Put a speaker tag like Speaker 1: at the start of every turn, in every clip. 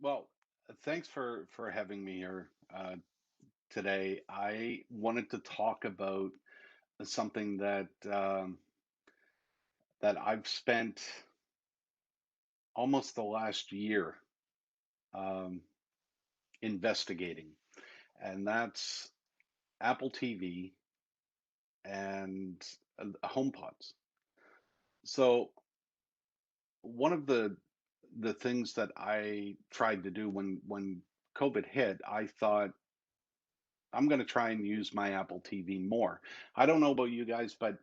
Speaker 1: Well, thanks for having me here today. I wanted to talk about something that I've spent almost the last year um, investigating, and that's Apple TV and HomePods. So one of the things that I tried to do when COVID hit, I thought I'm going to try and use my Apple TV more. I don't know about you guys, but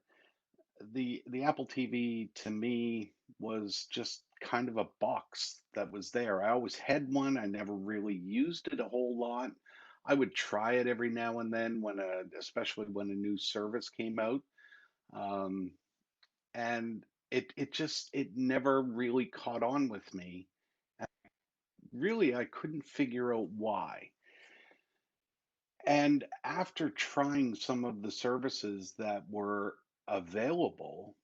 Speaker 1: the Apple TV to me was just kind of a box that was there. I always had one. I never really used it a whole lot. I would try it every now and then especially when a new service came out. Um, and it never really caught on with me. Really, I couldn't figure out why. And after trying some of the services that were available,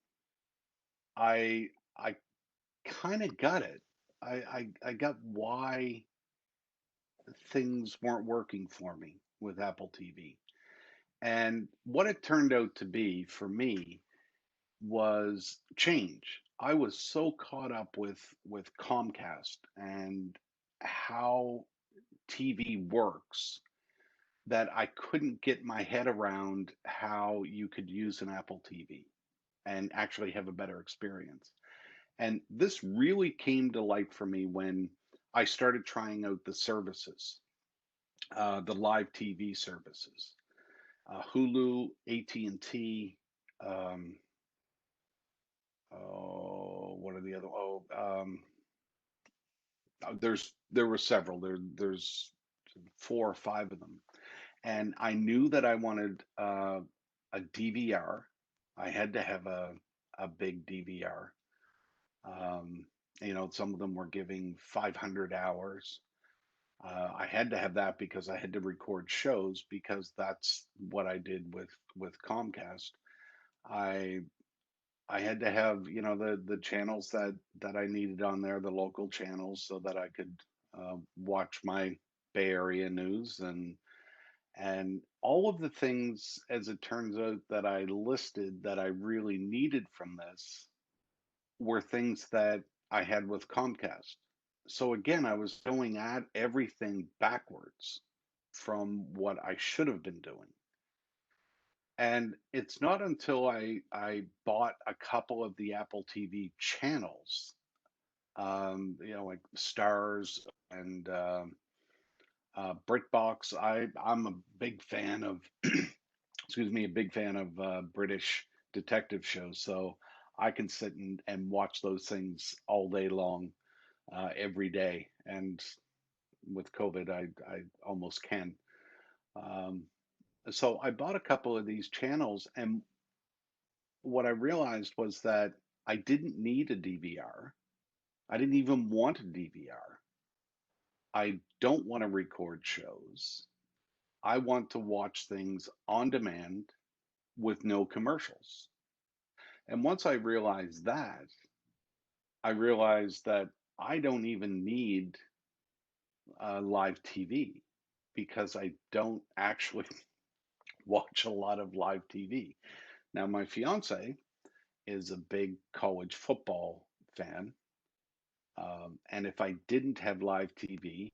Speaker 1: I kind of got it. I got why things weren't working for me with Apple TV. And what it turned out to be for me was change. I was so caught up with Comcast and how TV works that I couldn't get my head around how you could use an Apple TV and actually have a better experience. And this really came to light for me when I started trying out the services, the live TV services, Hulu, AT&T. Um, oh, what are the other? There were several. There's four or five of them, and I knew that I wanted a DVR. I had to have a big DVR. Um, some of them were giving 500 hours. I had to have that because I had to record shows because that's what I did with Comcast. I I had to have, the channels that I needed on there, the local channels, so that I could watch my Bay Area news and all of the things, as it turns out, that I listed that I really needed from this were things that I had with Comcast. So again, I was going at everything backwards from what I should have been doing. And it's not until I bought a couple of the Apple TV channels, like Stars and BritBox. I'm a big fan of, excuse me, a big fan of British detective shows. So I can sit and watch those things all day long, every day. And with COVID, I almost can. Um, so I bought a couple of these channels, and what I realized was that I didn't need a DVR. I didn't even want a DVR. I don't want to record shows. I want to watch things on demand with no commercials. And once I realized that I don't even need live TV because I don't actually watch a lot of live TV. Now, my fiance is a big college football fan. And if I didn't have live TV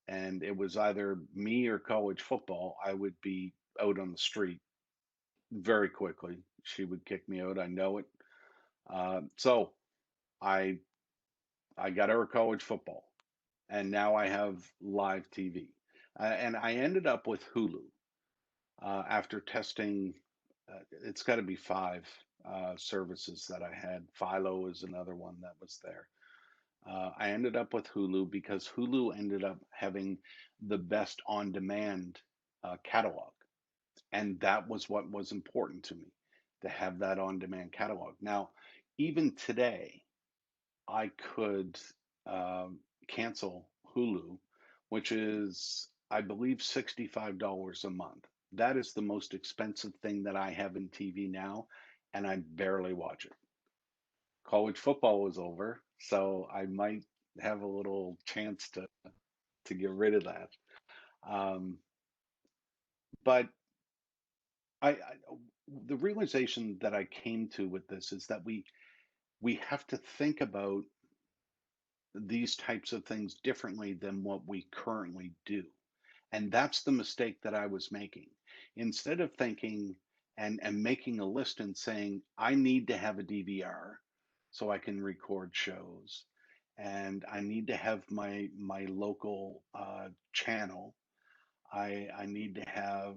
Speaker 1: and it was either me or college football, I would be out on the street very quickly. She would kick me out. I know it. So I I got her college football, and now I have live TV. And I ended up with Hulu after testing. It's got to be five services that I had. Philo is another one that was there. I ended up with Hulu because Hulu ended up having the best on demand catalog. And that was what was important to me, to have that on demand catalog. Now, even today, I could cancel Hulu, which is, I believe, $65 a month. That is the most expensive thing that I have in TV now, and I barely watch it. College football was over, so I might. have a little chance to get rid of that. Um, but I the realization that I came to with this is that we have to think about these types of things differently than what we currently do. And that's the mistake that I was making. Instead of thinking and making a list and saying, I need to have a DVR so I can record shows, and I need to have my local channel. I need to have,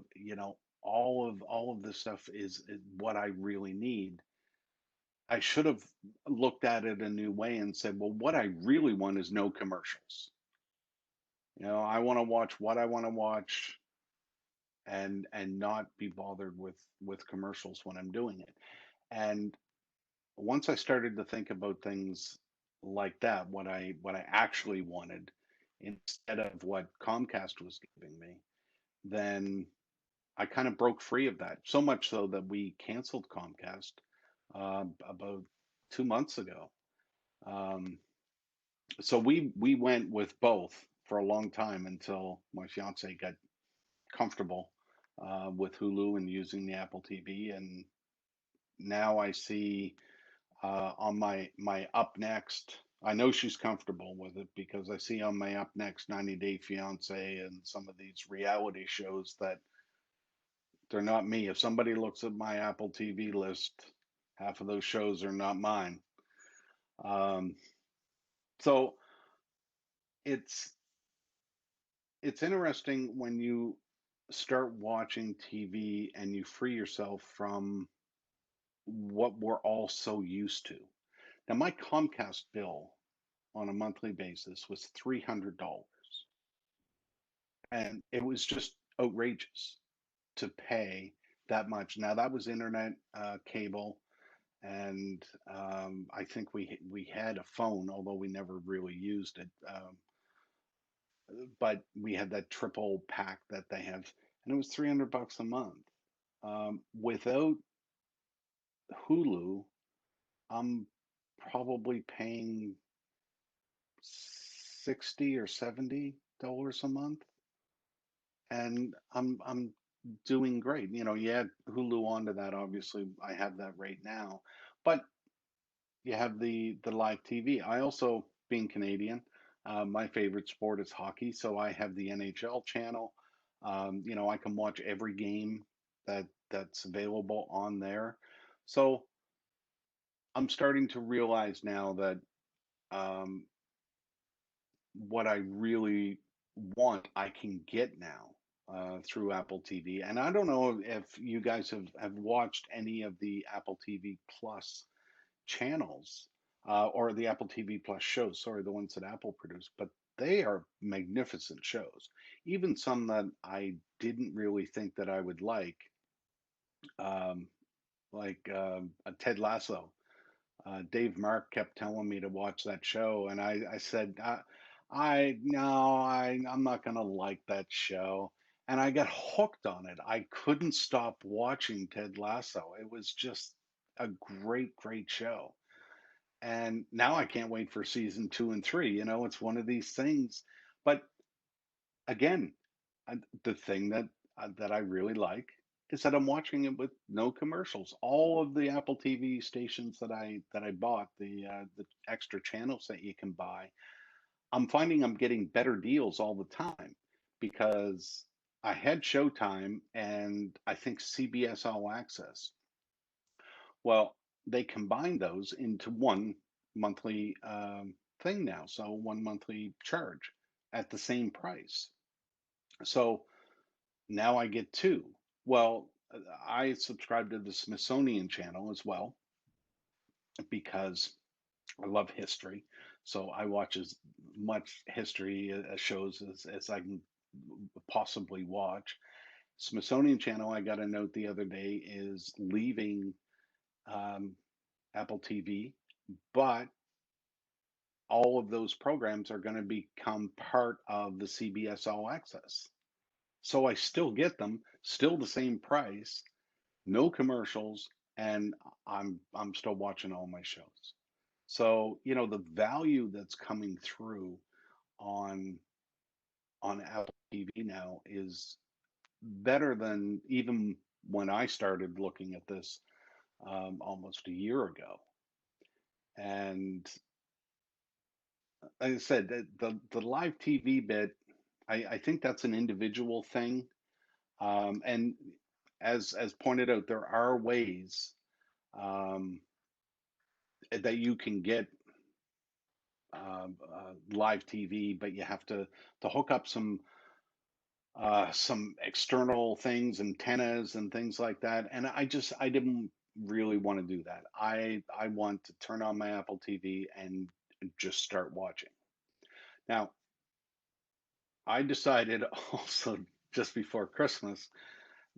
Speaker 1: all of this stuff is what I really need. I should have looked at it a new way and said, well, what I really want is no commercials. I want to watch what I want to watch and not be bothered with commercials when I'm doing it. And once I started to think about things like that, what I actually wanted instead of what Comcast was giving me, then I kind of broke free of that. So much so that we canceled Comcast about 2 months ago. Um, so we went with both for a long time until my fiance got comfortable with Hulu and using the Apple TV, and now I see on my up next. I know she's comfortable with it because I see on my up next 90 Day Fiance and some of these reality shows that they're not me. If somebody looks at my Apple TV list, half of those shows are not mine. Um, so it's it's interesting when you start watching TV and you free yourself from what we're all so used to. Now, my Comcast bill on a monthly basis was $300, and it was just outrageous to pay that much. Now, that was internet, cable, and I think we had a phone, although we never really used it. But we had that triple pack that they have, and it was $300 a month. Without Hulu, I'm probably paying 60 or $70 a month, and I'm doing great. You add Hulu onto that, obviously I have that right now, but you have the live TV. I also, being Canadian, my favorite sport is hockey, so I have the NHL channel. I can watch every game that's available on there. So I'm starting to realize now that um, what I really want, I can get now through Apple TV. And I don't know if you guys have watched any of the Apple TV Plus channels or the Apple TV Plus shows, sorry, the ones that Apple produced, but they are magnificent shows. Even some that I didn't really think that I would um, like Ted Lasso. Dave Mark kept telling me to watch that show, and I said, I no, I'm not gonna like that show. And I got hooked on it. I couldn't stop watching Ted Lasso. It was just a great, great show. And now I can't wait for season 2 and 3. It's one of these things. But again, the thing that I really like is that I'm watching it with no commercials. All of the Apple TV stations that I bought, the extra channels that you can buy, I'm finding I'm getting better deals all the time because I had Showtime and I think CBS All Access. Well, they combined those into one monthly thing now, so one monthly charge at the same price. So now I get two. Well, I subscribe to the Smithsonian Channel as well because I love history. So I watch as much history shows as I can possibly watch. Smithsonian Channel, I got a note the other day, is leaving um, Apple TV, but all of those programs are going to become part of the CBS All Access. So I still get them, still the same price, no commercials, and I'm still watching all my shows. So, the value that's coming through on Apple TV now is better than even when I started looking at this almost a year ago. And like I said, the live TV bit, I think that's an individual thing. And as pointed out, there are ways um, that you can get live TV, but you have to hook up some external things, antennas and things like that. And I didn't really want to do that. I want to turn on my Apple TV and just start watching. Now, I decided also just before Christmas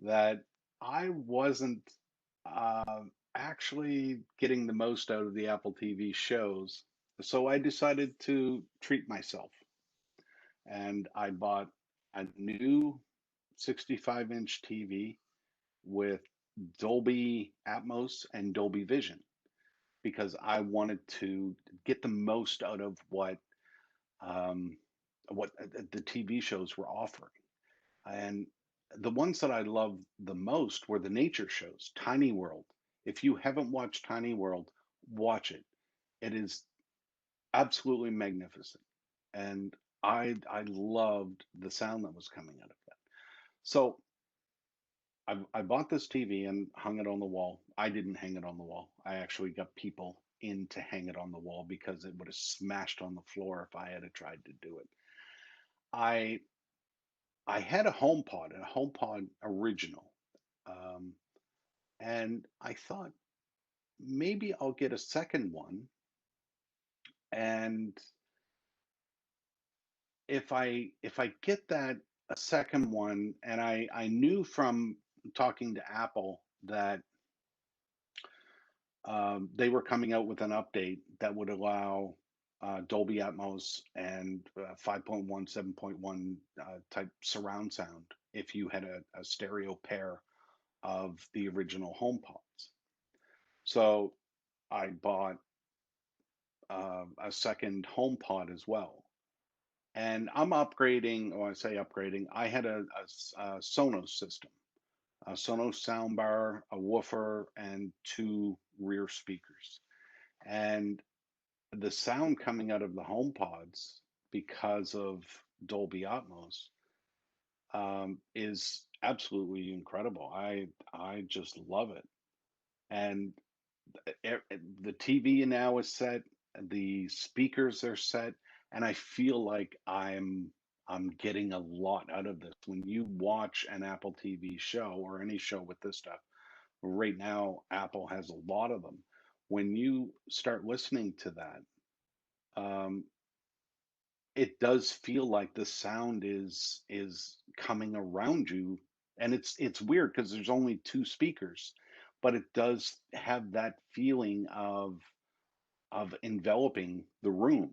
Speaker 1: that I wasn't uh, actually getting the most out of the Apple TV shows. So I decided to treat myself and I bought a new 65-inch TV with Dolby Atmos and Dolby Vision because I wanted to get the most out of um, what the TV shows were offering. And the ones that I loved the most were the nature shows. Tiny World. If you haven't watched Tiny World, watch it. It is absolutely magnificent. And I loved the sound that was coming out of that. So I bought this TV and hung it on the wall. I didn't hang it on the wall. I actually got people in to hang it on the wall because it would have smashed on the floor if I had tried to do it. I I had a HomePod original, um, and I thought maybe I'll get a second one. And if I get that a second one, and I knew from talking to Apple that they were coming out with an update that would allow Dolby Atmos and 5.1, 7.1 type surround sound if you had a stereo pair of the original HomePods. So I bought a second HomePod as well. And I'm upgrading, or I say upgrading, I had a Sonos system, a Sonos soundbar, a woofer, and two rear speakers. And the sound coming out of the HomePods because of Dolby Atmos is absolutely incredible. I just love it. And the TV now is set, the speakers are set, and I feel like I'm getting a lot out of this. When you watch an Apple TV show or any show with this stuff, right now Apple has a lot of them. When you start listening to that, um, it does feel like the sound is coming around you, and it's weird because there's only two speakers, but it does have that feeling of enveloping the room.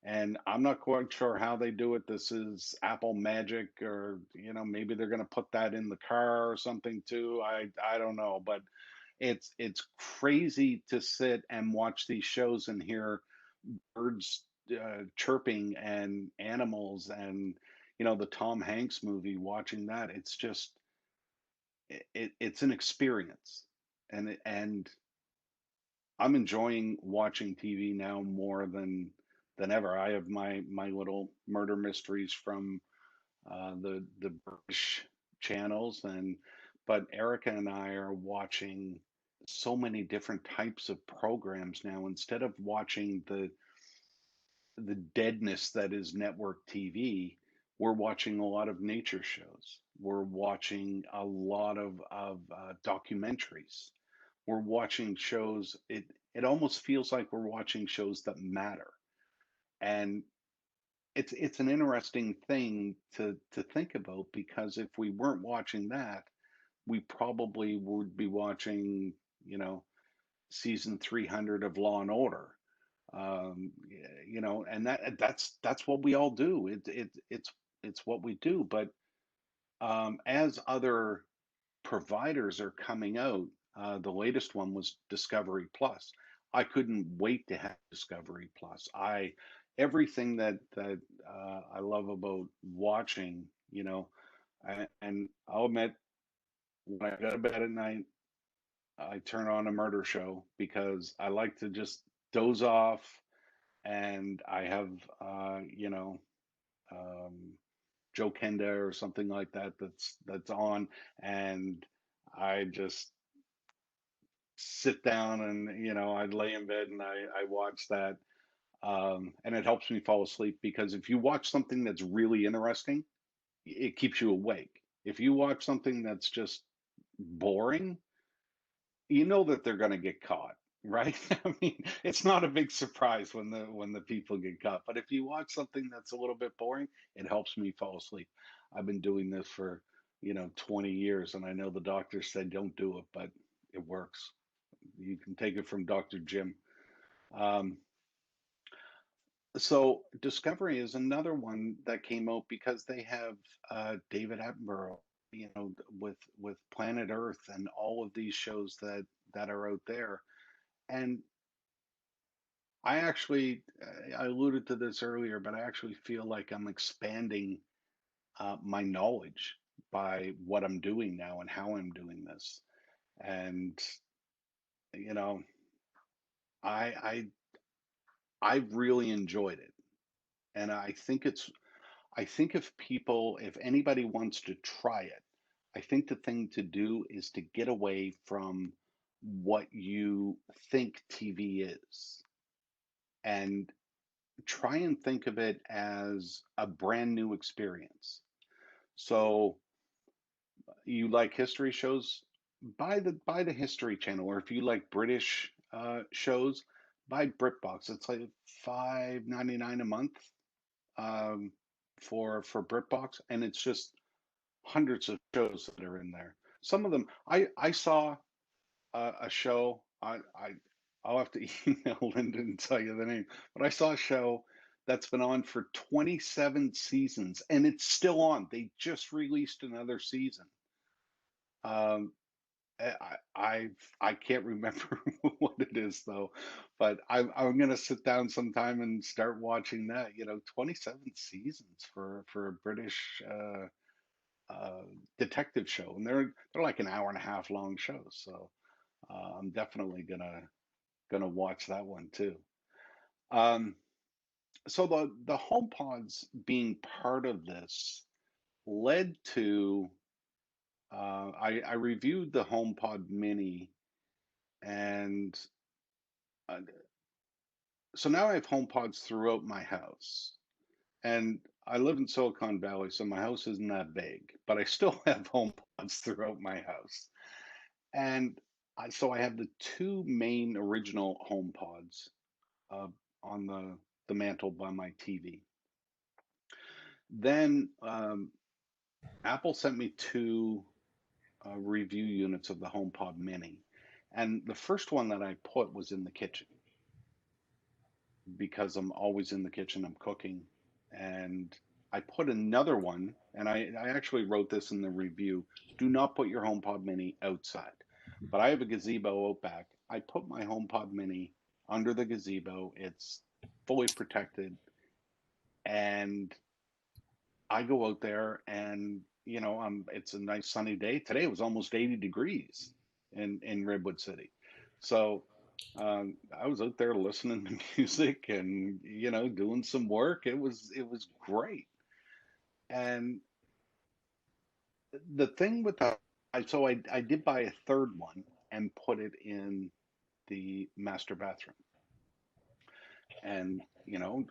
Speaker 1: And I'm not quite sure how they do it. This is Apple Magic, or maybe they're going to put that in the car or something too. I don't know, but it's crazy to sit and watch these shows and hear birds chirping and animals and the Tom Hanks movie. Watching that, it's just it's an experience, and I'm enjoying watching TV now more than ever. I have my little murder mysteries from the British channels, and but Erica and I are watching so many different types of programs now. Instead of watching the deadness that is network TV, we're watching a lot of nature shows. We're watching a lot of documentaries. We're watching shows. It almost feels like we're watching shows that matter, and it's an interesting thing to think about because if we weren't watching that, we probably would be watching, season 300 of Law and Order, and that's what we all do. It's what we do. But as other providers are coming out, the latest one was Discovery Plus. I couldn't wait to have Discovery Plus. I Everything that I love about watching, and I'll admit, when I go to bed at night, I turn on a murder show because I like to just doze off, and I have, um, Joe Kenda or something like that that's on, and I just sit down and I lay in bed and I watch that, and it helps me fall asleep because if you watch something that's really interesting, it keeps you awake. If you watch something that's just boring, you know that they're going to get caught, right? I mean, it's not a big surprise when the people get caught. But if you watch something that's a little bit boring, it helps me fall asleep. I've been doing this for 20 years, and I know the doctor said don't do it, but it works. You can take it from Dr. Jim. Um, so Discovery is another one that came out because they have David Attenborough, with Planet Earth and all of these shows that are out there. And I alluded to this earlier, but I actually feel like I'm expanding my knowledge by what I'm doing now and how I'm doing this. And you know, I I've really enjoyed it, and I think if anybody wants to try it, I think the thing to do is to get away from what you think TV is and try and think of it as a brand new experience. So you like history shows, buy the History Channel, or if you like British shows, buy BritBox. It's like 5.99 a month, um, for BritBox, and it's just hundreds of shows that are in there. Some of them, I saw a show. I'll have to email Linda and tell you the name, but I saw a show that's been on for 27 seasons, and it's still on. They just released another season. Um, I can't remember what it is though, but I'm gonna sit down sometime and start watching that. 27 seasons for a British uh, detective show, and they're like an hour and a half long shows. So I'm definitely gonna watch that one too. Um, so the HomePods being part of this led to I reviewed the HomePod Mini, and uh, so now I have HomePods throughout my house. And I live in Silicon Valley, so my house isn't that big, but I still have HomePods throughout my house. And so I have the two main original HomePods uh, on the mantle by my TV. Then Apple sent me two review units of the HomePod Mini, and the first one that I put was in the kitchen because I'm always in the kitchen. I'm cooking, and I put another one, and I actually wrote this in the review. Do not put your HomePod Mini outside. But I have a gazebo out back. I put my HomePod Mini under the gazebo. It's fully protected, and I go out there, and it's a nice sunny day. Today it was almost 80 degrees in Redwood City. So I was out there listening to music and doing some work. It was great. And the thing with the I did buy a third one and put it in the master bathroom. And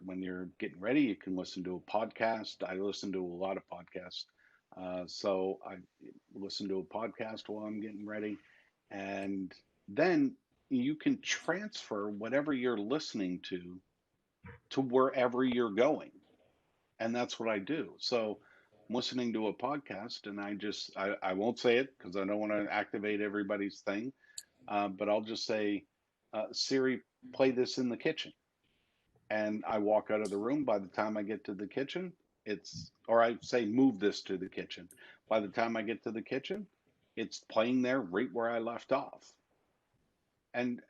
Speaker 1: when you're getting ready, you can listen to a podcast. I listen to a lot of podcasts. So I listen to a podcast while I'm getting ready. And then you can transfer whatever you're listening to wherever you're going. And that's what I do. So I'm listening to a podcast, and I won't say it because I don't want to activate everybody's thing. But I'll just say, Siri, play this in the kitchen. And I walk out of the room. By the time I get to the kitchen, or I say, move this to the kitchen. By the time I get to the kitchen, it's playing there right where I left off. And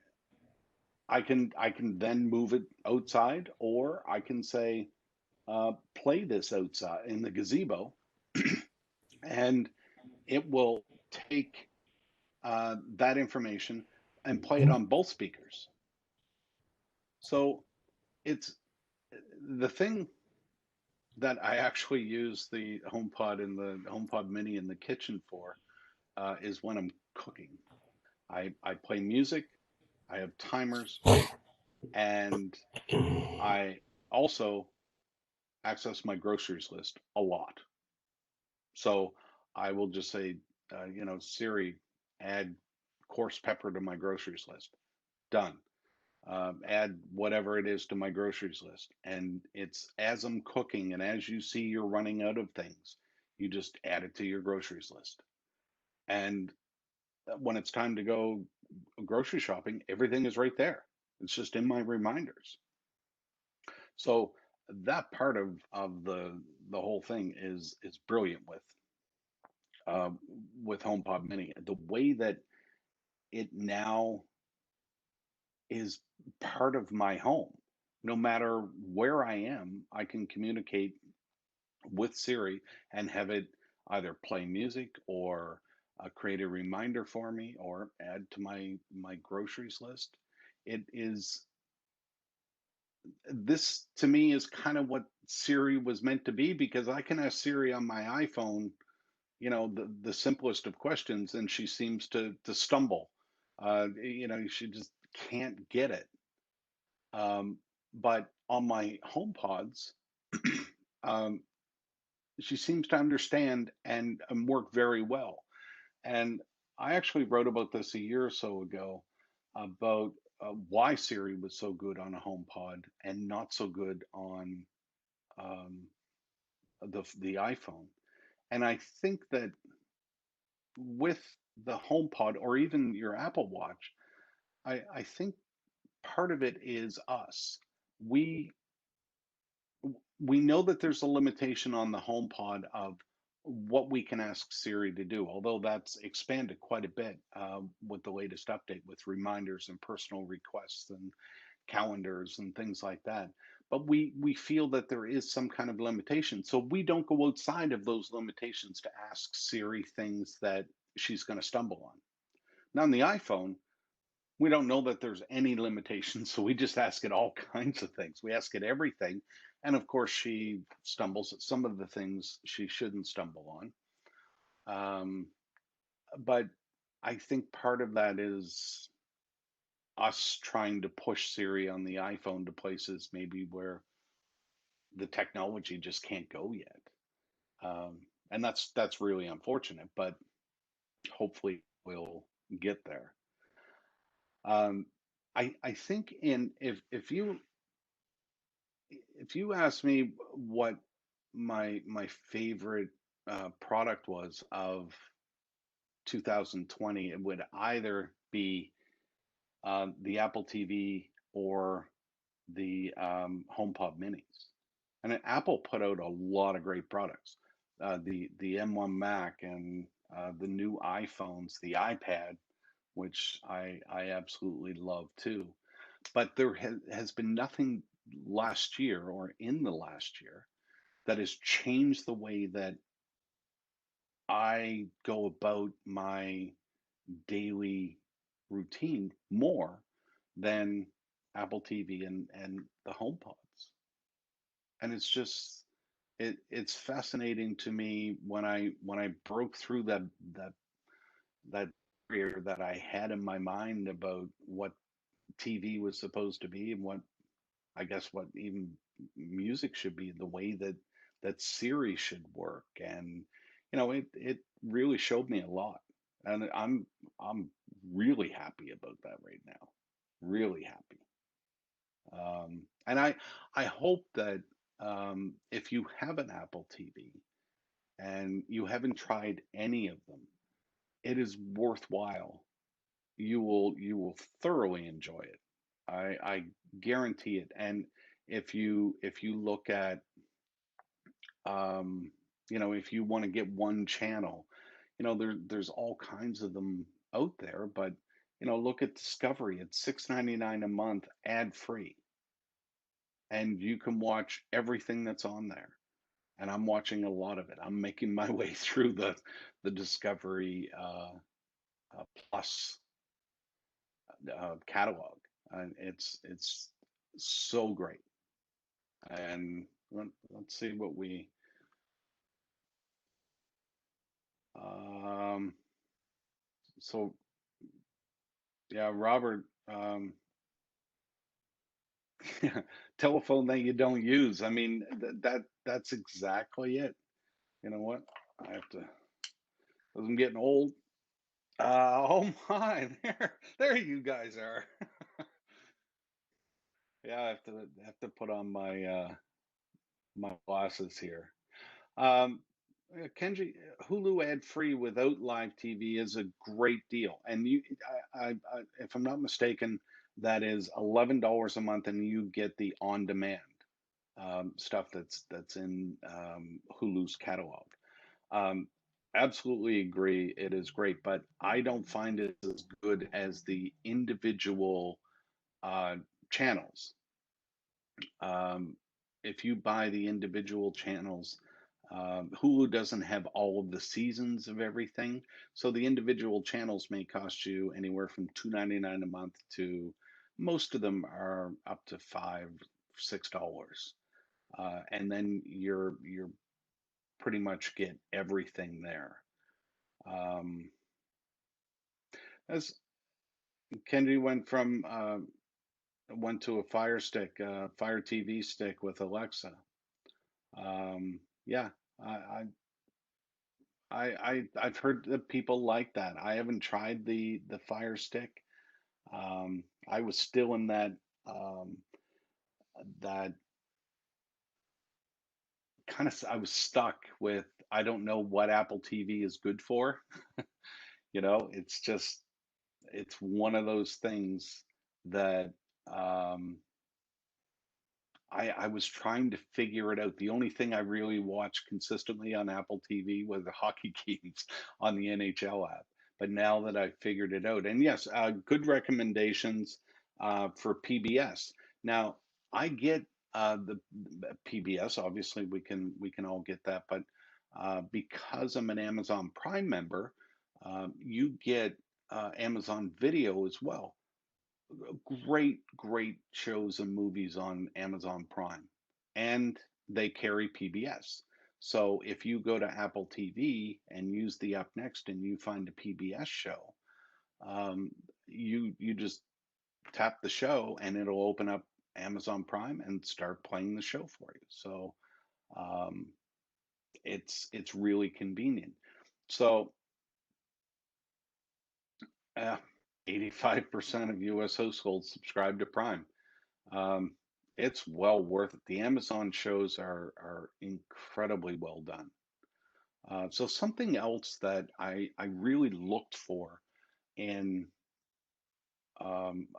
Speaker 1: I can then move it outside, or I can say, play this outside in the gazebo, and it will take that information and play it on both speakers. So it's the thing that I actually use the HomePod and the HomePod Mini in the kitchen for is when I'm cooking. I play music, I have timers, and I also access my groceries list a lot. So I will just say, Siri, add coarse pepper to my groceries list. Done. Add whatever it is to my groceries list. And it's as I'm cooking and as you see you're running out of things, you just add it to your groceries list. And when it's time to go grocery shopping, everything is right there. It's just in my reminders. So that part of the whole thing is brilliant uh, with HomePod Mini. The way that it now is part of my home. No matter where I am, I can communicate with Siri and have it either play music or create a reminder for me or add to my groceries list. It is This to me is kind of what Siri was meant to be, because I can ask Siri on my iPhone, the simplest of questions, and she seems to stumble. She just can't get it. But on my HomePods, um, she seems to understand and work very well. And I actually wrote about this a year or so ago about why Siri was so good on a HomePod and not so good on um, the iPhone. And I think that with the HomePod or even your Apple Watch, I think part of it is us. We we know that there's a limitation on the HomePod of what we can ask Siri to do, although that's expanded quite a bit with the latest update with reminders and personal requests and calendars and things like that. But we feel that there is some kind of limitation, so we don't go outside of those limitations to ask Siri things that she's going to stumble on. Now on the iPhone, we don't know that there's any limitations, so we just ask it all kinds of things. We ask it everything, and of course, she stumbles at some of the things she shouldn't stumble on. Um, but I think part of that is us trying to push Siri on the iPhone to places maybe where the technology just can't go yet. And that's really unfortunate, but hopefully we'll get there. Um, I think in if you ask me what my favorite product was of 2020, it would either be the Apple TV or the HomePod Minis. And Apple put out a lot of great products. The M1 Mac and the new iPhones, the iPad, which I absolutely love too. But there has been nothing last year or in the last year that has changed the way that I go about my daily routine more than Apple TV and the HomePods. And it's fascinating to me when I broke through that barrier that I had in my mind about what TV was supposed to be and what I guess what even music should be, the way that Siri should work. And it really showed me a lot. And I'm really happy about that right now. Really happy. And I hope that if you have an Apple TV and you haven't tried any of them, it is worthwhile. You will thoroughly enjoy it. I guarantee it. And if you look at um, if you want to get one channel, there's all kinds of them out there, but Look at Discovery. It's 6.99 a month, ad free, and you can watch everything that's on there. And I'm watching a lot of it. I'm making my way through the Discovery Plus catalog, and it's so great. And let's see what we. Um, so yeah, Robert. Telephone that you don't use. I mean, that's exactly it. You know what? I have to. As I'm getting old. Oh my, there you guys are. Yeah, I have to put on my glasses here. Um, Kenji, Hulu ad free without live TV is a great deal, and if I'm not mistaken, that is $11 a month, and you get the on demand stuff that's in Hulu's catalog. Um, Absolutely agree, it is great, but I don't find it as good as the individual uh, channels. Um, if you buy the individual channels, Hulu doesn't have all of the seasons of everything, so the individual channels may cost you anywhere from $2.99 a month to most of them are up to $5, $6, and then you're pretty much get everything there. Um, as Kendi went to a Fire TV stick with Alexa. Yeah, I, I've heard that people like that. I haven't tried the Fire Stick. I was still in that kind of. I was stuck with. I don't know what Apple TV is good for. It's just it's one of those things that um, I was trying to figure it out. The only thing I really watched consistently on Apple TV was the hockey games on the NHL app. But now that I've figured it out, and yes, good recommendations for PBS. Now I get the PBS. Obviously, we can all get that, but because I'm an Amazon Prime member, you get Amazon Video as well. Great shows and movies on Amazon Prime, and they carry PBS. So if you go to Apple TV and use the Up Next and you find a PBS show, you just tap the show and it'll open up Amazon Prime and start playing the show for you. So um, it's really convenient. So uh, 85% of U.S. households subscribe to Prime. Um, it's well worth it. The Amazon shows are incredibly well done. So something else that I really looked for in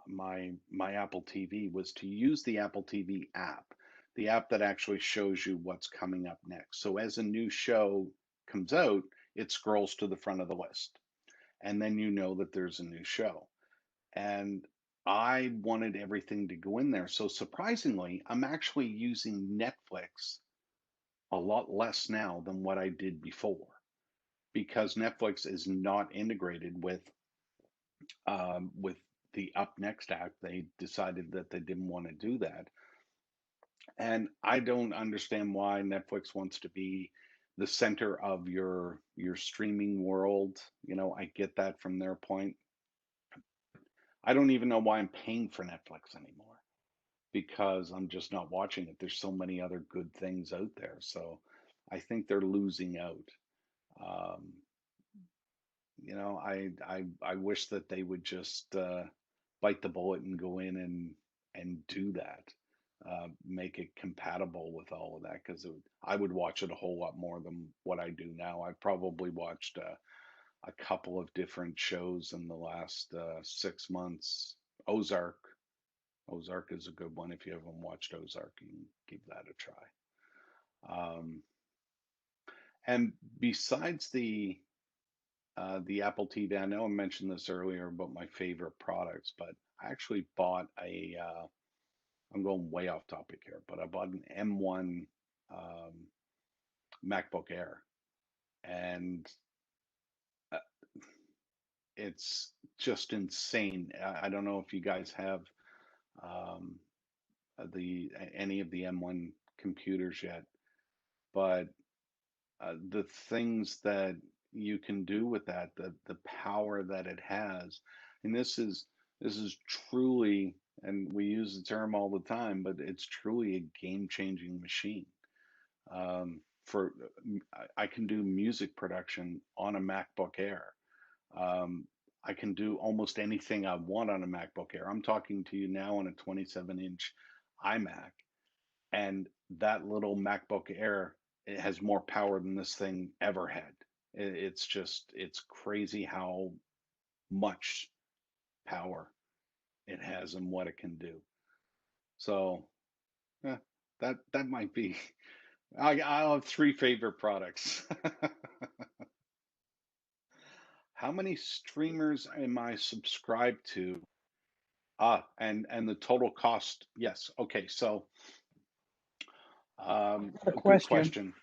Speaker 1: my Apple TV was to use the Apple TV app, the app that actually shows you what's coming up next. So as a new show comes out, it scrolls to the front of the list, and then you know that there's a new show. And I wanted everything to go in there. So surprisingly, I'm actually using Netflix a lot less now than what I did before because Netflix is not integrated with the Up Next app. They decided that they didn't want to do that, and I don't understand why Netflix wants to be the center of your streaming world. I get that from their point. I don't even know why I'm paying for Netflix anymore, because I'm just not watching it. There's so many other good things out there. So I think they're losing out. Um, I wish that they would just bite the bullet and go in and do that. Make it compatible with all of that because I would watch it a whole lot more than what I do now. I've probably watched a couple of different shows in the last 6 months. Ozark, Ozark is a good one. If you haven't watched Ozark, you can give that a try. Um, and besides the Apple TV. I know I mentioned this earlier about my favorite products, but I actually bought I'm going way off topic here, but I bought an M1 um, MacBook Air, and uh, it's just insane. I don't know if you guys have um, the any of the M1 computers yet, but the things that you can do with that, the power that it has, and this is truly, and we use the term all the time, but it's truly a game-changing machine. For I can do music production on a MacBook Air. Um, I can do almost anything I want on a MacBook Air. I'm talking to you now on a 27-inch iMac, and that little MacBook Air, it has more power than this thing ever had. It's crazy how much power it has and what it can do. So yeah, that might be. I'll have three favorite products. How many streamers am I subscribed to? And the total cost. Yes. Okay. So,
Speaker 2: Got a
Speaker 1: a good
Speaker 2: question.
Speaker 1: question.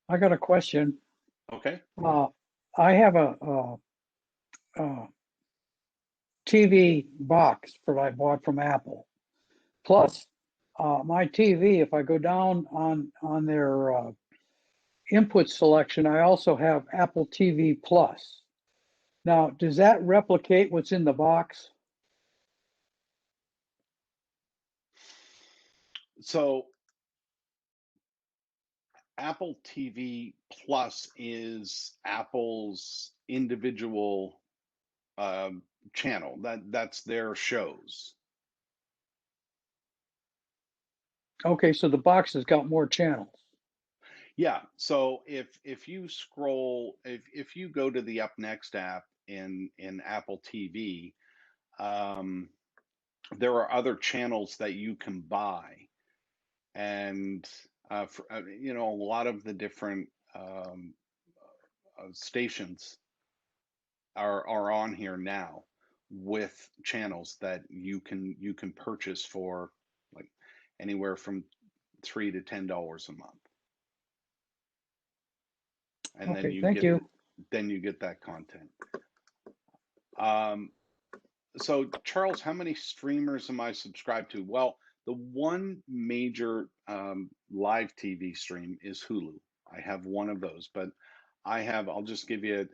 Speaker 2: I got a question.
Speaker 1: Okay.
Speaker 2: Uh, I have a TV box that I bought from Apple. Plus, my TV, if I go down on their input selection, I also have Apple TV Plus. Now, does that replicate what's in the box?
Speaker 1: So Apple TV Plus is Apple's individual um, channel. That's their shows.
Speaker 2: Okay, so the box has got more channels.
Speaker 1: Yeah. So if you scroll, if you go to the Up Next app in Apple TV, um, there are other channels that you can buy, and a lot of the different stations are on here now with channels that you can purchase for like anywhere from $3 to $10 a month, and then
Speaker 2: Okay,
Speaker 1: you
Speaker 2: thank
Speaker 1: get
Speaker 2: you.
Speaker 1: that content. Um, so Charles, how many streamers am I subscribed to? Well, the one major live TV stream is Hulu. I have one of those, but I'll just give you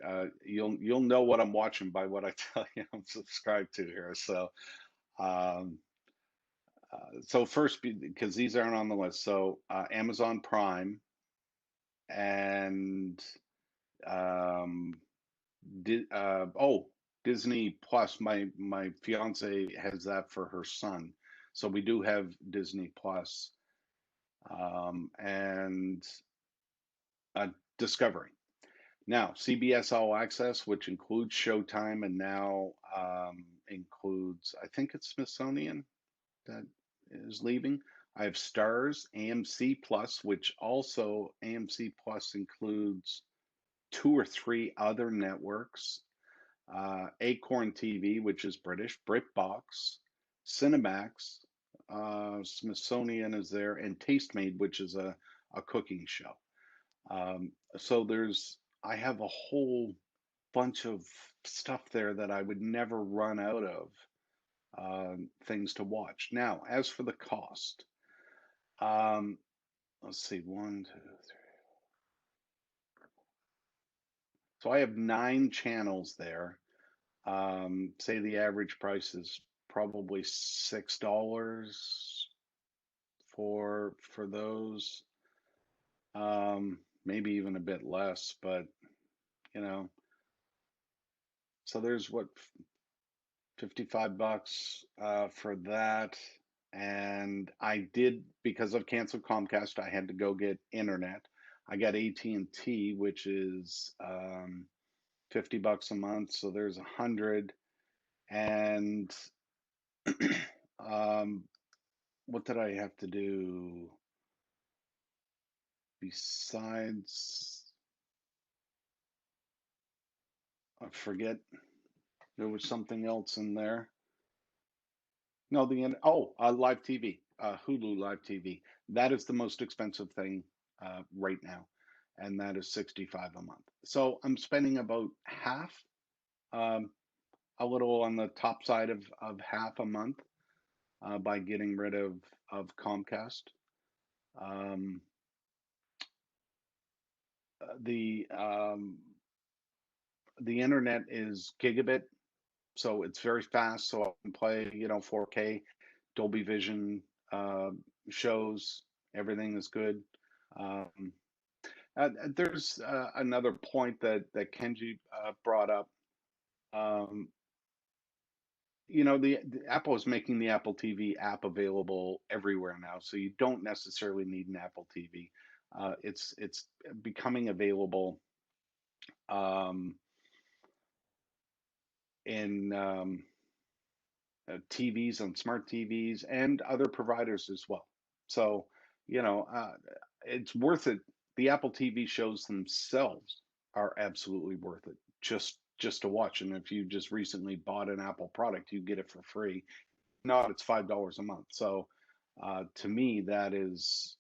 Speaker 1: you'll know what I'm watching by what I tell you I'm subscribed to here. Um, so first, because these aren't on the list, so Amazon Prime and um, oh, Disney Plus. My fiance has that for her son, so we do have Disney Plus, and uh, Discovery. Now, CBS All Access, which includes Showtime and now includes, I think it's Smithsonian that is leaving. I have Stars, AMC Plus, which also AMC Plus includes two or three other networks, Acorn TV, which is British, BritBox, Cinemax, Smithsonian is there, and Tastemade, which is a cooking show. So I have a whole bunch of stuff there that I would never run out of things to watch. Now, as for the cost, um, let's see, one, two, three. So I have 9 channels there. Say the average price is probably $6 for those. Maybe even a bit less, but you know, so there's what, $55 for that. And I did, because of canceled Comcast, I had to go get internet. I got AT&T, which is $50 a month, so there's 100. And um, what did I have to do besides? I forget, there was something else in there. No, live TV, Hulu live TV. That is the most expensive thing right now, and that is 65 a month. So I'm spending about half, um, a little on the top side of half a month by getting rid of Comcast. Um, the the internet is gigabit, so it's very fast. So I can play, 4K, Dolby Vision uh, shows. Everything is good. Um, there's another point that Kenji brought up. Um, the Apple is making the Apple TV app available everywhere now, so you don't necessarily need an Apple TV. It's becoming available um, in TVs on smart TVs and other providers as well. So, it's worth it. The Apple TV shows themselves are absolutely worth it just to watch. And if you just recently bought an Apple product, you get it for free. Not, it's $5 a month. So, to me, that is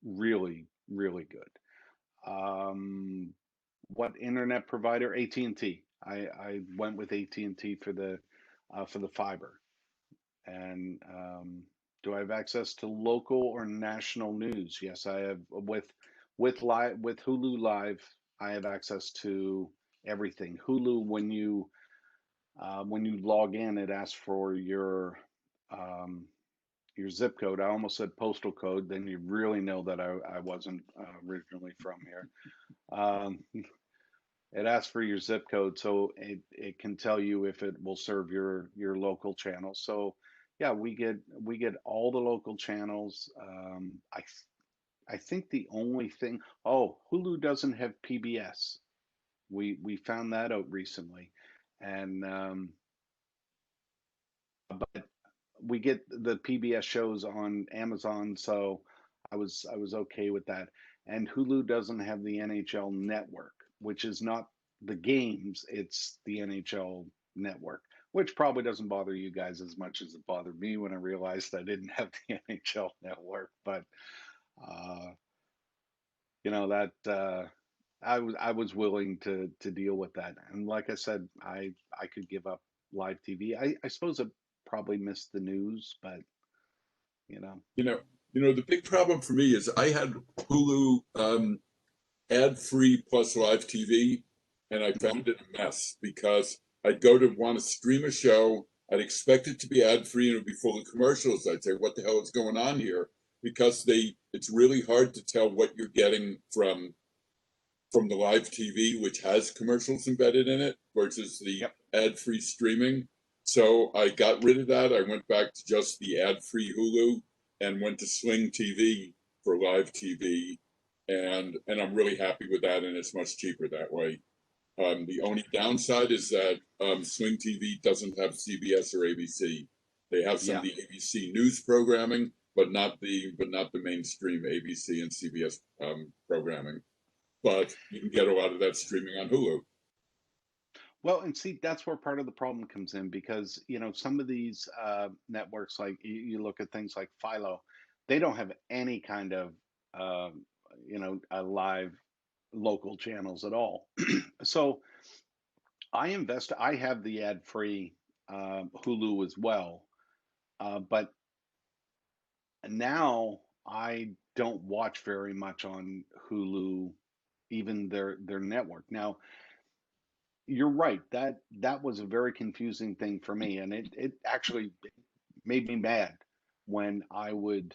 Speaker 1: really really good. Um, what internet provider? AT&T. I went with AT&T for the fiber. And do I have access to local or national news? Yes, I have. With Hulu Live, I have access to everything. Hulu, when you log in, it asks for your zip code. I almost said postal code. Then you really know that I wasn't originally from here. Um, it asks for your zip code, so it can tell you if it will serve your local channel. So yeah, we get all the local channels. I think the only thing, oh, Hulu doesn't have PBS. We found that out recently, and but we get the PBS shows on Amazon, so I was okay with that. And Hulu doesn't have the NHL network, which is not the games, it's the NHL network, which probably doesn't bother you guys as much as it bothered me when I realized I didn't have the NHL network. But uh, that I was willing to deal with that. And like I said, I could give up live TV. I suppose I probably missed the news, but you know.
Speaker 3: You know, the big problem for me is I had Hulu ad-free plus live TV, and I
Speaker 1: Hmm.
Speaker 3: found it a mess because I'd go to want to stream a show, I'd expect it to be ad-free and it would be full of commercials. I'd say, "What the hell is going on here?" Because it's really hard to tell what you're getting from the live TV, which has commercials embedded in it, versus the
Speaker 1: Yep.
Speaker 3: ad-free streaming. So I got rid of that. I went back to just the ad-free Hulu and went to Sling TV for live TV, and I'm really happy with that, and it's much cheaper that way. The only downside is that Sling TV doesn't have CBS or ABC. They have some of
Speaker 1: Yeah.
Speaker 3: the ABC news programming, but not the mainstream ABC and CBS programming. But you can get a lot of that streaming on Hulu.
Speaker 1: Well, and see, that's where part of the problem comes in because, some of these networks, like you look at things like Philo, they don't have any kind of, live local channels at all. So I have the ad-free Hulu as well, but now I don't watch very much on Hulu, even their network. Now, you're right. That was a very confusing thing for me, and it actually made me mad when I would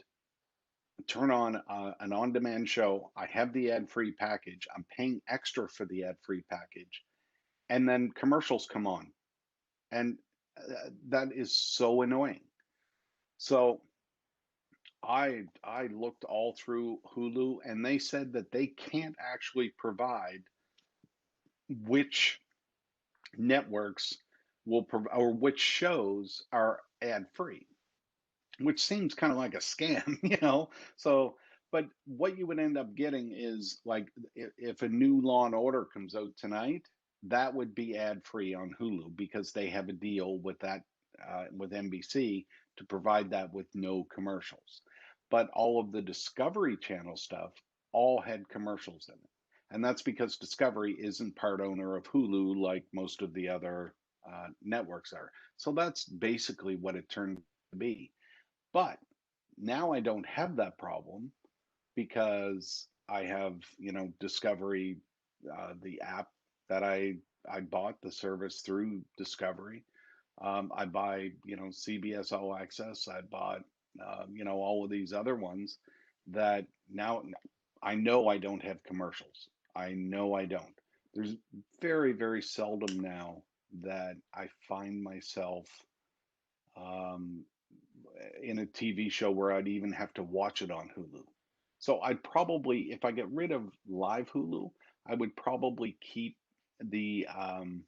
Speaker 1: turn on an on-demand show. I have the ad-free package. I'm paying extra for the ad-free package, and then commercials come on, and that is so annoying. So I looked all through Hulu, and they said that they can't actually provide which networks or which shows are ad free, which seems kind of like a scam, So, but what you would end up getting is like if a new Law and Order comes out tonight, that would be ad free on Hulu because they have a deal with that with NBC to provide that with no commercials. But all of the Discovery Channel stuff all had commercials in it, and that's because Discovery isn't part owner of Hulu like most of the other networks are. So that's basically what it turned to be. But now I don't have that problem because I have, Discovery, the app that I bought the service through Discovery. I buy, CBS All Access. I bought, all of these other ones that now I know I don't have commercials. I know I don't. There's very, very seldom now that I find myself um, in a TV show where I'd even have to watch it on Hulu. So I'd probably, if I get rid of live Hulu, I would probably keep the um,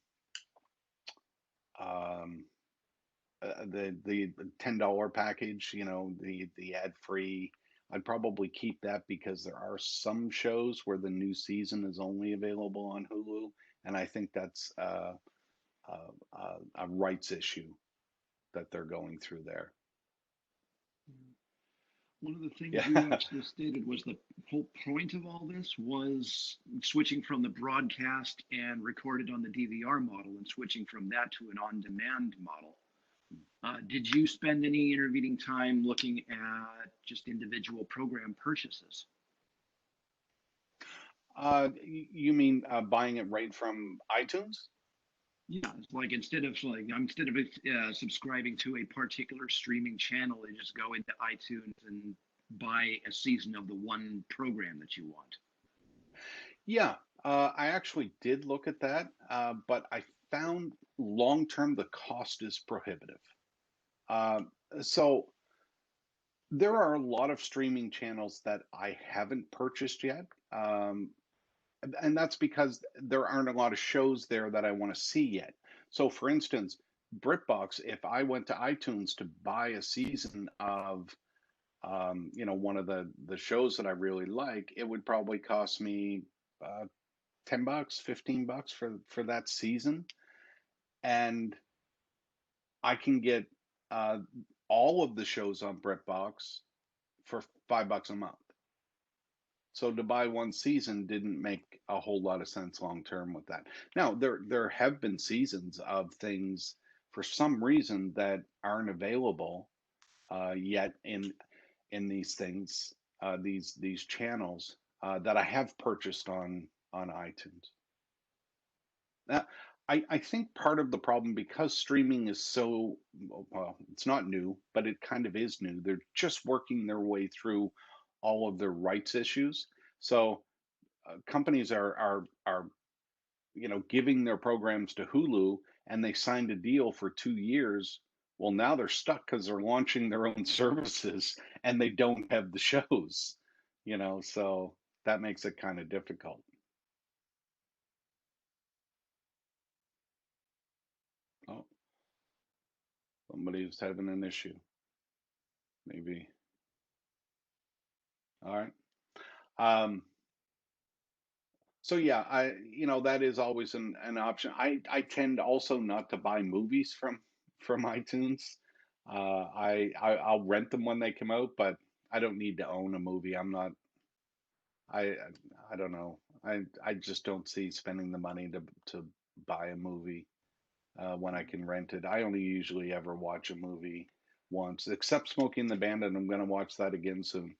Speaker 1: the $10 package. The ad free. I'd probably keep that because there are some shows where the new season is only available on Hulu, and I think that's a rights issue that they're going through there.
Speaker 4: One of the things you
Speaker 1: Yeah.
Speaker 4: actually stated was the whole point of all this was switching from the broadcast and recorded on the DVR model and switching from that to an on-demand model. Did you spend any intervening time looking at just individual program purchases?
Speaker 1: You mean buying it right from iTunes?
Speaker 4: Yeah, it's like instead of subscribing to a particular streaming channel, they just go into iTunes and buy a season of the one program that you want.
Speaker 1: Yeah, I actually did look at that, but I found long term the cost is prohibitive. So there are a lot of streaming channels that I haven't purchased yet. And that's because there aren't a lot of shows there that I want to see yet. So, for instance, BritBox, if I went to iTunes to buy a season of, one of the shows that I really like, it would probably cost me uh, $10, $15 for that season, and I can get uh, all of the shows on BritBox for $5 a month. So to buy one season didn't make a whole lot of sense long term with that. Now there have been seasons of things for some reason that aren't available yet in these things, these channels that I have purchased on iTunes. Now, I think part of the problem because streaming is so well, it's not new, but it kind of is new. They're just working their way through all of their rights issues. So companies are giving their programs to Hulu, and they signed a deal for 2 years. Well, now they're stuck because they're launching their own services and they don't have the shows. So that makes it kind of difficult. Oh, somebody's having an issue. Maybe. All right. Um, so yeah, that is always an option. I tend also not to buy movies from iTunes. I'll rent them when they come out, but I don't need to own a movie. I'm not. I I don't know. I just don't see spending the money to buy a movie when I can rent it. I only usually ever watch a movie once, except Smoking the Bandit. I'm going to watch that again soon.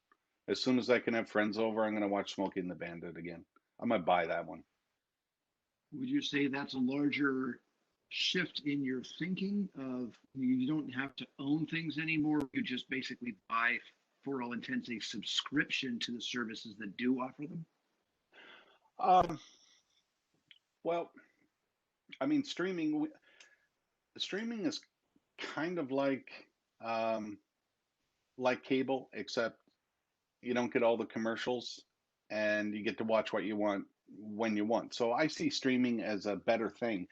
Speaker 1: As soon as I can have friends over, I'm going to watch Smoking the Bandit again. I might buy that one.
Speaker 4: Would you say that's a larger shift in your thinking of you don't have to own things anymore? You just basically buy, for all intents, a subscription to the services that do offer them?
Speaker 1: Um, well, I mean, streaming is kind of um, like cable, except you don't get all the commercials, and you get to watch what you want when you want. So I see streaming as a better thing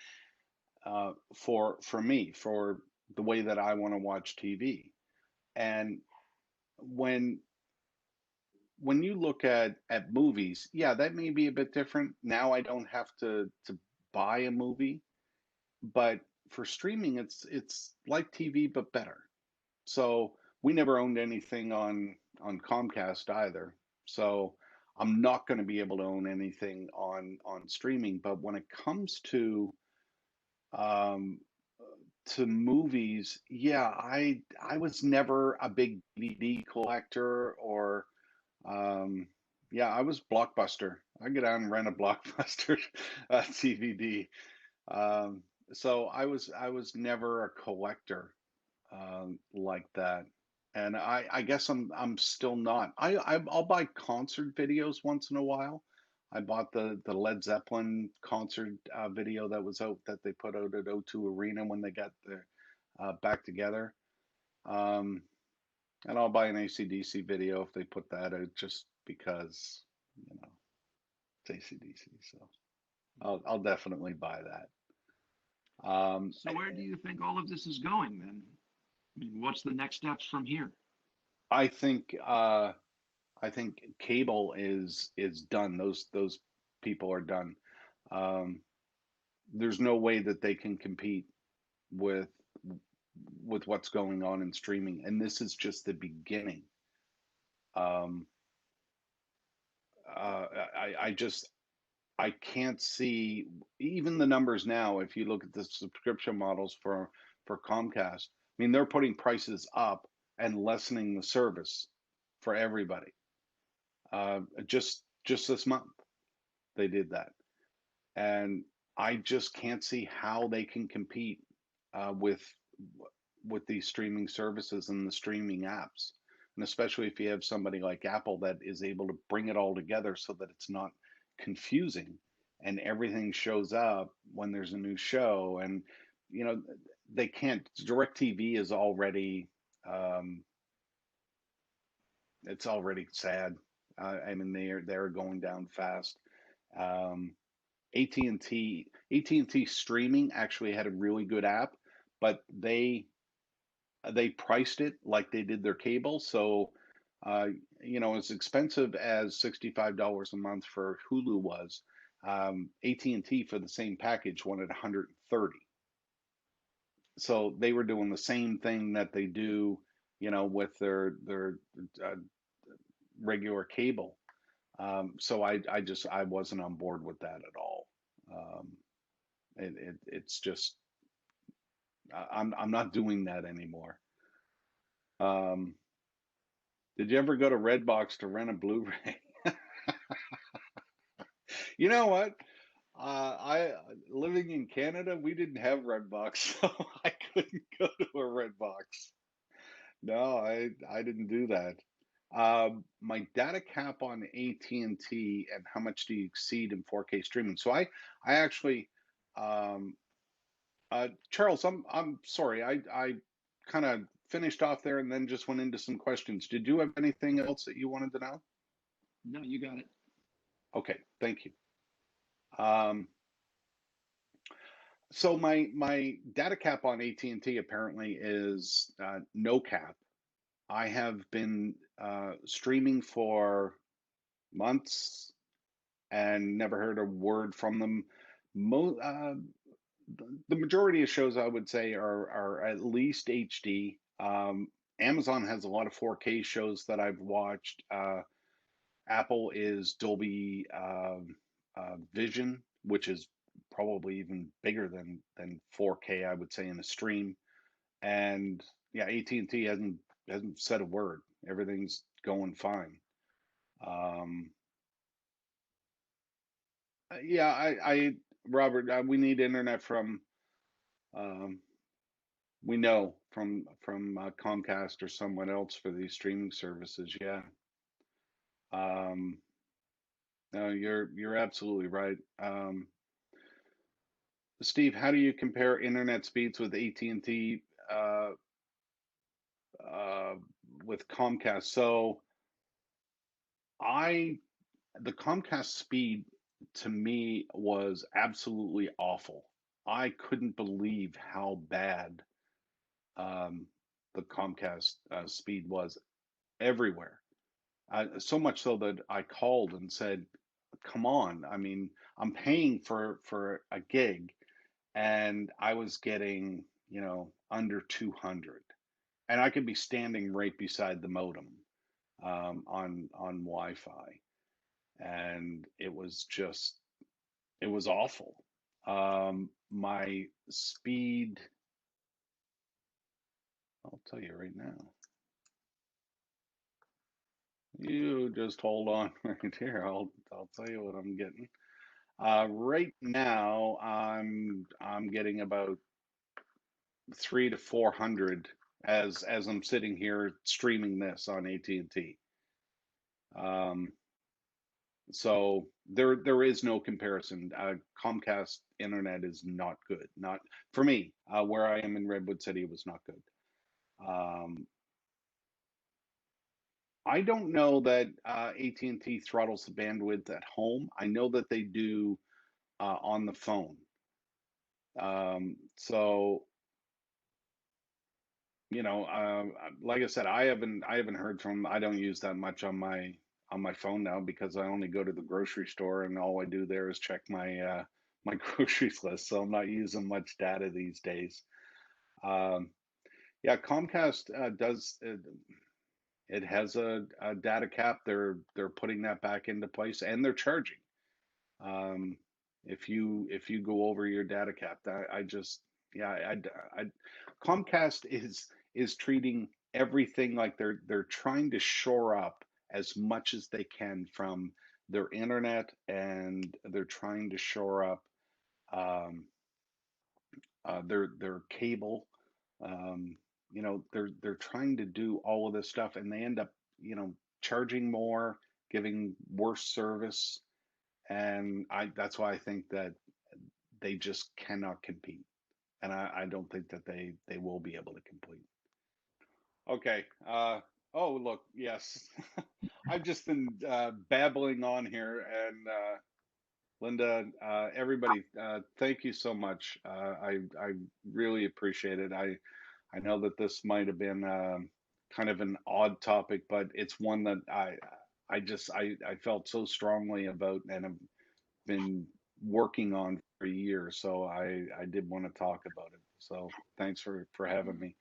Speaker 1: for me, for the way that I want to watch TV. And when you look at movies, yeah, that may be a bit different. Now I don't have to buy a movie, but for streaming, it's like TV but better. So we never owned anything on Comcast either. So I'm not going to be able to own anything on streaming. But when it comes um, to movies, yeah, I was never a big DVD collector or um, yeah, I was Blockbuster. I get out and rent a Blockbuster DVD. Um, so I was never a collector like that. And I guess I'm still not. I'll buy concert videos once in a while. I bought the Led Zeppelin concert video that was out that they put out at O2 Arena when they got their back together. Um, and I'll buy an AC/DC video if they put that out just because, you know, it's AC/DC. So I'll definitely buy that.
Speaker 4: So where do you think all of this is going then? I mean, what's the next steps from here?
Speaker 1: I think I think cable is done. Those people are done. Um, there's no way that they can compete with what's going on in streaming, and this is just the beginning. Um, I just I can't see even the numbers now. If you look at the subscription models for Comcast, I mean they're putting prices up and lessening the service for everybody. Just this month they did that, and I just can't see how they can compete with these streaming services and the streaming apps, and especially if you have somebody like Apple that is able to bring it all together so that it's not confusing and everything shows up when there's a new show. And you know they can't. DirecTV is already um, it's already sad. I mean they're going down fast. Um, AT&T streaming actually had a really good app, but they priced it like they did their cable. So, uh, as expensive as $65 a month for Hulu was, AT&T for the same package wanted 130. So they were doing the same thing that they do, with their uh, regular cable. So I wasn't on board with that at all. Um, it's just I'm not doing that anymore. Um, did you ever go to Redbox to rent a Blu-ray? You know what? I living in Canada, we didn't have Redbox, so I couldn't go to a Redbox. No, I didn't do that. My data cap on AT&T and T and how much do you exceed in 4K streaming? So I actually um, Charles, I'm sorry. I kind of finished off there and then just went into some questions. Did you have anything else that you wanted to know?
Speaker 4: No, you got it.
Speaker 1: Okay, thank you. Um, so my data cap on AT&T apparently is no cap. I have been streaming for months and never heard a word from them. Mo the majority of shows I would say are at least HD. Amazon has a lot of 4K shows that I've watched. Apple is Dolby Vision, which is probably even bigger than 4K, I would say, in a stream. And yeah, AT&T hasn't said a word. Everything's going fine. Um, yeah, Robert, we need internet from um, we know from Comcast or someone else for these streaming services. Yeah. Um, no, you're absolutely right. Steve, how do you compare internet speeds with AT&T uh, uh, with Comcast? So I the Comcast speed to me was absolutely awful. I couldn't believe how bad um, the Comcast speed was everywhere. So much so that I called and said, come on. I mean, I'm paying for a gig, and I was getting, under 200, and I could be standing right beside the modem on Wi-Fi, and it was awful. My speed, I'll tell you right now. You just hold on right here. I'll tell you what I'm getting. Right now, I'm getting about 3 to 400 as I'm sitting here streaming this on AT&T. Um, so there is no comparison. Comcast internet is not good. Not for me. Where I am in Redwood City, it was not good. Um, I don't know that AT&T throttles the bandwidth at home. I know that they do on the phone. So like I said, I haven't heard from. I don't use that much on my phone now because I only go to the grocery store and all I do there is check my groceries list. So I'm not using much data these days. Um, yeah, Comcast does. It has a data cap. They're putting that back into place, and they're charging. Um, if you go over your data cap, I just yeah I Comcast is treating everything like they're trying to shore up as much as they can from their internet, and they're trying to shore up um, their cable. Um, they're trying to do all of this stuff, and they end up charging more, giving worse service, and I that's why I think that they just cannot compete, and I don't think that they will be able to compete. Okay. Oh, look, yes, I've just been babbling on here, and Linda, everybody, thank you so much. I really appreciate it. I know that this might have been kind of an odd topic, but it's one that I felt so strongly about and have been working on for years. So I did want to talk about it. So thanks for having me.